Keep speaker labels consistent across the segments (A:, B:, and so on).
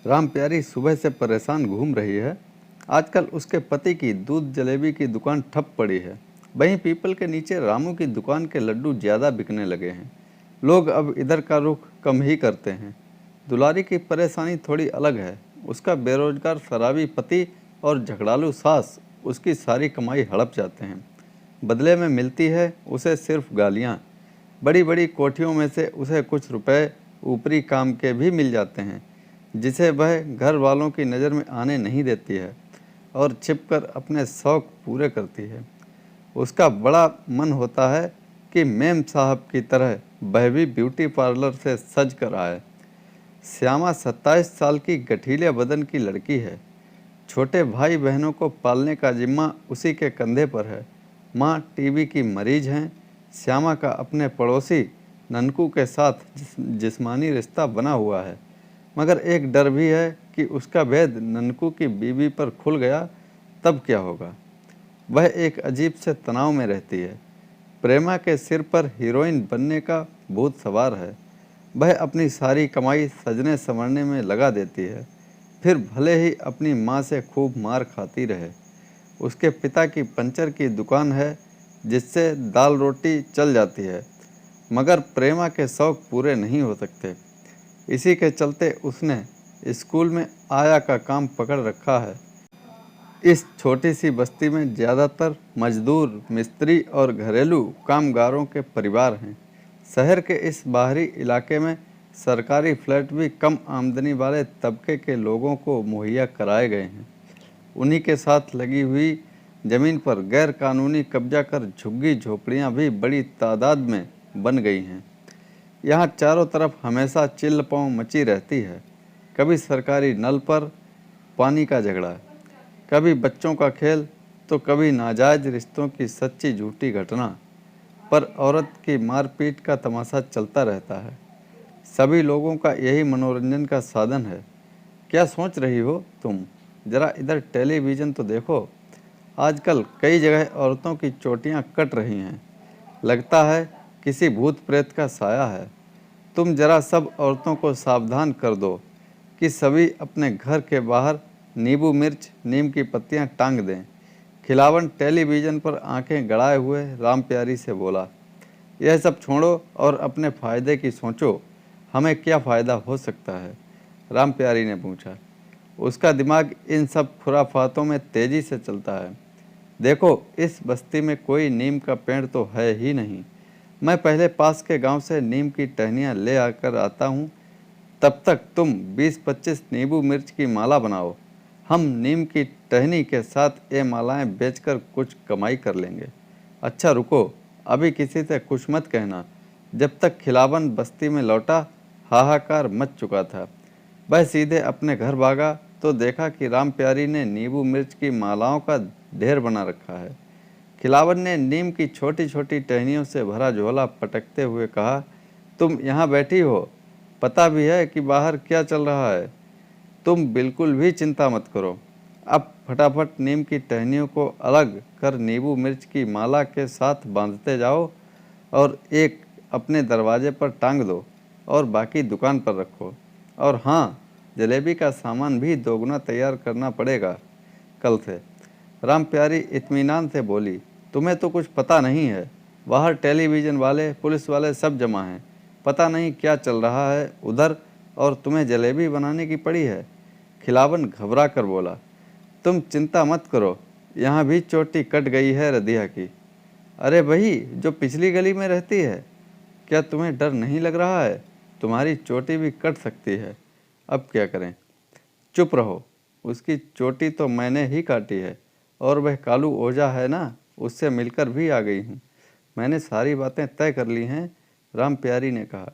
A: राम प्यारी सुबह से परेशान घूम रही है। आजकल उसके पति की दूध जलेबी की दुकान ठप पड़ी है। वहीं पीपल के नीचे रामू की दुकान के लड्डू ज़्यादा बिकने लगे हैं। लोग अब इधर का रुख कम ही करते हैं। दुलारी की परेशानी थोड़ी अलग है। उसका बेरोजगार शराबी पति और झगड़ालू सास उसकी सारी कमाई हड़प जाते हैं। बदले में मिलती है उसे सिर्फ गालियाँ। बड़ी बड़ी कोठियों में से उसे कुछ रुपए ऊपरी काम के भी मिल जाते हैं, जिसे वह घर वालों की नज़र में आने नहीं देती है और छिपकर अपने शौक़ पूरे करती है। उसका बड़ा मन होता है कि मेम साहब की तरह वह भी ब्यूटी पार्लर से सज कर आए। श्यामा 27 साल की गठीले बदन की लड़की है। छोटे भाई बहनों को पालने का जिम्मा उसी के कंधे पर है। माँ टीबी की मरीज हैं। श्यामा का अपने पड़ोसी ननकू के साथ जिस्मानी रिश्ता बना हुआ है, मगर एक डर भी है कि उसका भेद ननकू की बीवी पर खुल गया तब क्या होगा। वह एक अजीब से तनाव में रहती है। प्रेमा के सिर पर हीरोइन बनने का भूत सवार है। वह अपनी सारी कमाई सजने संवरने में लगा देती है, फिर भले ही अपनी माँ से खूब मार खाती रहे। उसके पिता की पंचर की दुकान है, जिससे दाल रोटी चल जाती है, मगर प्रेमा के शौक पूरे नहीं हो सकते। इसी के चलते उसने स्कूल में आया का काम पकड़ रखा है। इस छोटी सी बस्ती में ज़्यादातर मजदूर, मिस्त्री और घरेलू कामगारों के परिवार हैं। शहर के इस बाहरी इलाके में सरकारी फ्लैट भी कम आमदनी वाले तबके के लोगों को मुहैया कराए गए हैं। उन्हीं के साथ लगी हुई ज़मीन पर गैर कानूनी कब्जा कर झुग्गी झोपड़ियाँ भी बड़ी तादाद में बन गई हैं। यहाँ चारों तरफ हमेशा चिल्ल पाँव मची रहती है। कभी सरकारी नल पर पानी का झगड़ा, कभी बच्चों का खेल, तो कभी नाजायज रिश्तों की सच्ची झूठी घटना, पर औरत की मारपीट का तमाशा चलता रहता है। सभी लोगों का यही मनोरंजन का साधन है। क्या सोच रही हो तुम? जरा इधर टेलीविज़न तो देखो। आजकल कई जगह औरतों की चोटियां कट रही हैं। लगता है किसी भूत प्रेत का साया है। तुम जरा सब औरतों को सावधान कर दो कि सभी अपने घर के बाहर नींबू मिर्च, नीम की पत्तियां टांग दें। खिलावन टेलीविज़न पर आंखें गड़ाए हुए राम प्यारी से बोला। यह सब छोड़ो और अपने फ़ायदे की सोचो। हमें क्या फ़ायदा हो सकता है? राम प्यारी ने पूछा। उसका दिमाग इन सब खुराफातों में तेज़ी से चलता है। देखो, इस बस्ती में कोई नीम का पेड़ तो है ही नहीं। मैं पहले पास के गांव से नीम की टहनियाँ ले आकर आता हूँ। तब तक तुम 20-25 नींबू मिर्च की माला बनाओ। हम नीम की टहनी के साथ ये मालाएं बेचकर कुछ कमाई कर लेंगे। अच्छा रुको, अभी किसी से कुछ मत कहना। जब तक खिलावन बस्ती में लौटा, हाहाकार मच चुका था। वह सीधे अपने घर भागा तो देखा कि राम प्यारी ने नींबू मिर्च की मालाओं का ढेर बना रखा है। खिलावन ने नीम की छोटी छोटी टहनियों से भरा झोला पटकते हुए कहा, तुम यहाँ बैठी हो, पता भी है कि बाहर क्या चल रहा है। तुम बिल्कुल भी चिंता मत करो। अब फटाफट नीम की टहनियों को अलग कर नींबू मिर्च की माला के साथ बांधते जाओ और एक अपने दरवाजे पर टांग दो और बाकी दुकान पर रखो। और हाँ, जलेबी का सामान भी दोगुना तैयार करना पड़ेगा कल से। राम प्यारी इत्मीनान से बोली, तुम्हें तो कुछ पता नहीं है। बाहर टेलीविज़न वाले, पुलिस वाले सब जमा हैं। पता नहीं क्या चल रहा है उधर, और तुम्हें जलेबी बनाने की पड़ी है। खिलावन घबरा कर बोला, तुम चिंता मत करो, यहाँ भी चोटी कट गई है रदिया की। अरे वही जो पिछली गली में रहती है। क्या तुम्हें डर नहीं लग रहा है? तुम्हारी चोटी भी कट सकती है। अब क्या करें? चुप रहो। उसकी चोटी तो मैंने ही काटी है, और वह कालू ओझा है ना, उससे मिलकर भी आ गई हूँ। मैंने सारी बातें तय कर ली हैं। राम प्यारी ने कहा।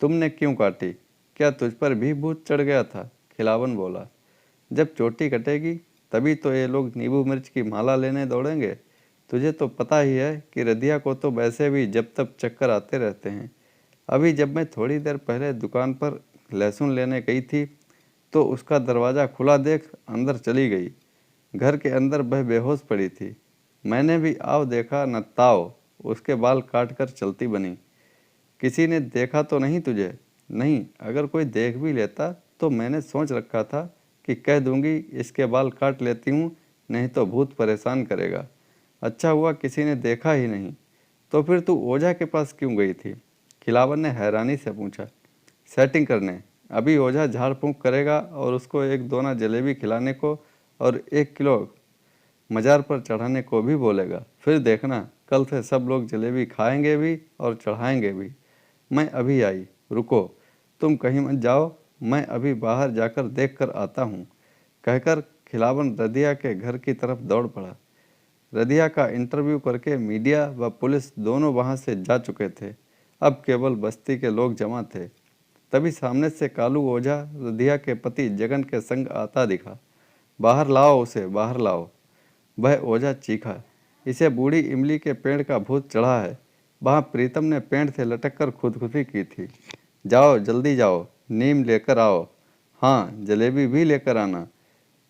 A: तुमने क्यों काटी? क्या तुझ पर भी भूत चढ़ गया था? खिलावन बोला। जब चोटी कटेगी तभी तो ये लोग नींबू मिर्च की माला लेने दौड़ेंगे। तुझे तो पता ही है कि रदिया को तो वैसे भी जब तब चक्कर आते रहते हैं। अभी जब मैं थोड़ी देर पहले दुकान पर लहसुन लेने गई थी तो उसका दरवाज़ा खुला देख अंदर चली गई। घर के अंदर वह बेहोश पड़ी थी। मैंने भी आओ देखा न ताओ, उसके बाल काट कर चलती बनी। किसी ने देखा तो नहीं तुझे? नहीं, अगर कोई देख भी लेता तो मैंने सोच रखा था कि कह दूंगी इसके बाल काट लेती हूँ, नहीं तो भूत परेशान करेगा। अच्छा हुआ किसी ने देखा ही नहीं। तो फिर तू ओझा के पास क्यों गई थी? खिलावन ने हैरानी से पूछा। सेटिंग करने। अभी ओझा झाड़ फूंक करेगा और उसको एक दोना जलेबी खिलाने को और 1 किलो मजार पर चढ़ाने को भी बोलेगा। फिर देखना, कल से सब लोग जलेबी खाएंगे भी और चढ़ाएंगे भी। मैं अभी आई, रुको, तुम कहीं मत जाओ, मैं अभी बाहर जाकर देख कर आता हूँ। कहकर खिलावन रदिया के घर की तरफ दौड़ पड़ा। रदिया का इंटरव्यू करके मीडिया व पुलिस दोनों वहाँ से जा चुके थे। अब केवल बस्ती के लोग जमा थे। तभी सामने से कालू ओझा रदिया के पति जगन के संग आता दिखा। बाहर लाओ उसे, बाहर लाओ। वह ओझा चीखा, इसे बूढ़ी इमली के पेड़ का भूत चढ़ा है। वहाँ प्रीतम ने पेड़ से लटक कर खुदकुशी की थी। जाओ जल्दी जाओ, नीम लेकर आओ। हाँ, जलेबी भी लेकर आना।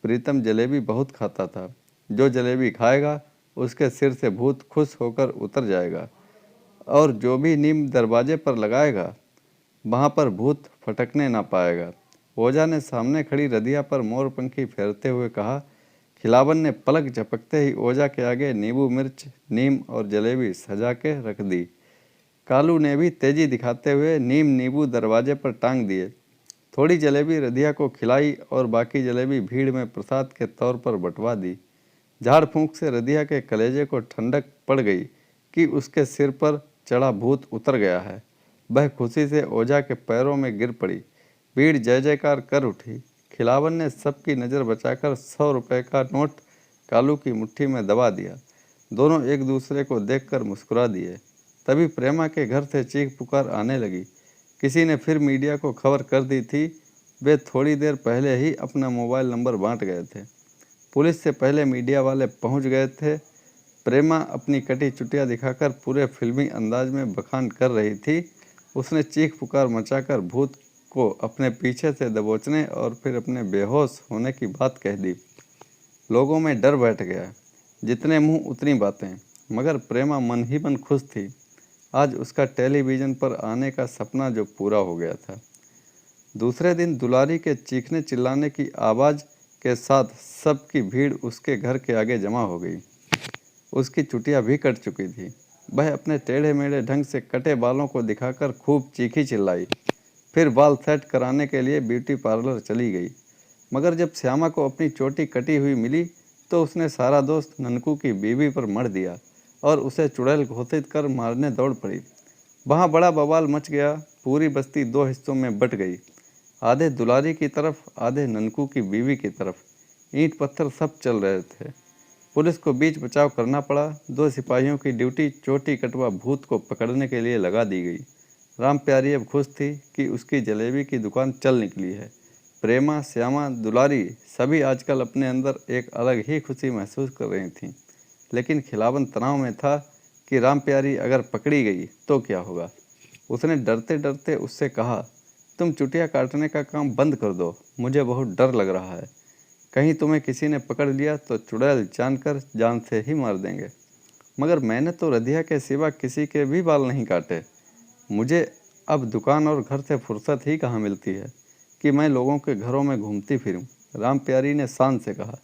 A: प्रीतम जलेबी बहुत खाता था। जो जलेबी खाएगा उसके सिर से भूत खुश होकर उतर जाएगा, और जो भी नीम दरवाजे पर लगाएगा वहाँ पर भूत फटकने ना पाएगा। ओझा ने सामने खड़ी रदिया पर मोरपंखी फेरते हुए कहा। खिलावन ने पलक झपकते ही ओझा के आगे नींबू मिर्च, नीम और जलेबी सजा के रख दी। कालू ने भी तेजी दिखाते हुए नीम नींबू दरवाजे पर टांग दिए। थोड़ी जलेबी रदिया को खिलाई और बाकी जलेबी भीड़ में प्रसाद के तौर पर बंटवा दी। झाड़ फूंक से रदिया के कलेजे को ठंडक पड़ गई कि उसके सिर पर चढ़ा भूत उतर गया है। वह खुशी से ओझा के पैरों में गिर पड़ी। भीड़ जय जयकार कर उठी। खिलावन ने सबकी नज़र बचाकर 100 रुपये का नोट कालू की मुट्ठी में दबा दिया। दोनों एक दूसरे को देखकर मुस्कुरा दिए। तभी प्रेमा के घर से चीख पुकार आने लगी। किसी ने फिर मीडिया को खबर कर दी थी। वे थोड़ी देर पहले ही अपना मोबाइल नंबर बांट गए थे। पुलिस से पहले मीडिया वाले पहुंच गए थे। प्रेमा अपनी कटी चुटिया दिखाकर पूरे फिल्मी अंदाज में बखान कर रही थी। उसने चीख पुकार मचाकर भूत को अपने पीछे से दबोचने और फिर अपने बेहोश होने की बात कह दी। लोगों में डर बैठ गया। जितने मुंह उतनी बातें। मगर प्रेमा मन ही मन खुश थी। आज उसका टेलीविज़न पर आने का सपना जो पूरा हो गया था। दूसरे दिन दुलारी के चीखने चिल्लाने की आवाज़ के साथ सबकी भीड़ उसके घर के आगे जमा हो गई। उसकी चुटिया भी कट चुकी थी। वह अपने टेढ़े मेढ़े ढंग से कटे बालों को दिखाकर खूब चीखी चिल्लाई। फिर बाल सेट कराने के लिए ब्यूटी पार्लर चली गई। मगर जब श्यामा को अपनी चोटी कटी हुई मिली तो उसने सारा दोस्त ननकू की बीवी पर मढ़ दिया और उसे चुड़ैल घोषित कर मारने दौड़ पड़ी। वहाँ बड़ा बवाल मच गया। पूरी बस्ती 2 हिस्सों में बट गई। आधे दुलारी की तरफ, आधे ननकू की बीवी की तरफ। ईंट पत्थर सब चल रहे थे। पुलिस को बीच बचाव करना पड़ा। 2 सिपाहियों की ड्यूटी चोटी कटवा भूत को पकड़ने के लिए लगा दी गई। राम प्यारी अब खुश थी कि उसकी जलेबी की दुकान चल निकली है। प्रेमा, श्यामा, दुलारी सभी आजकल अपने अंदर एक अलग ही खुशी महसूस कर रही थीं। लेकिन खिलावन तनाव में था कि राम प्यारी अगर पकड़ी गई तो क्या होगा। उसने डरते डरते उससे कहा, तुम चुटिया काटने का काम बंद कर दो, मुझे बहुत डर लग रहा है। कहीं तुम्हें किसी ने पकड़ लिया तो चुड़ैल जानकर जान से ही मार देंगे। मगर मैंने तो रदिया के सिवा किसी के भी बाल नहीं काटे। मुझे अब दुकान और घर से फुर्सत ही कहाँ मिलती है कि मैं लोगों के घरों में घूमती फिरूं। राम प्यारी ने शान से कहा।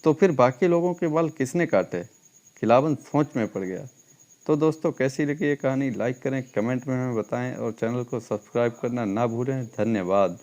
A: तो फिर बाकी लोगों के बाल किसने काटे? खिलावन सोच में पड़ गया। तो दोस्तों, कैसी लगी ये कहानी? लाइक करें, कमेंट में हमें बताएं और चैनल को सब्सक्राइब करना ना भूलें। धन्यवाद।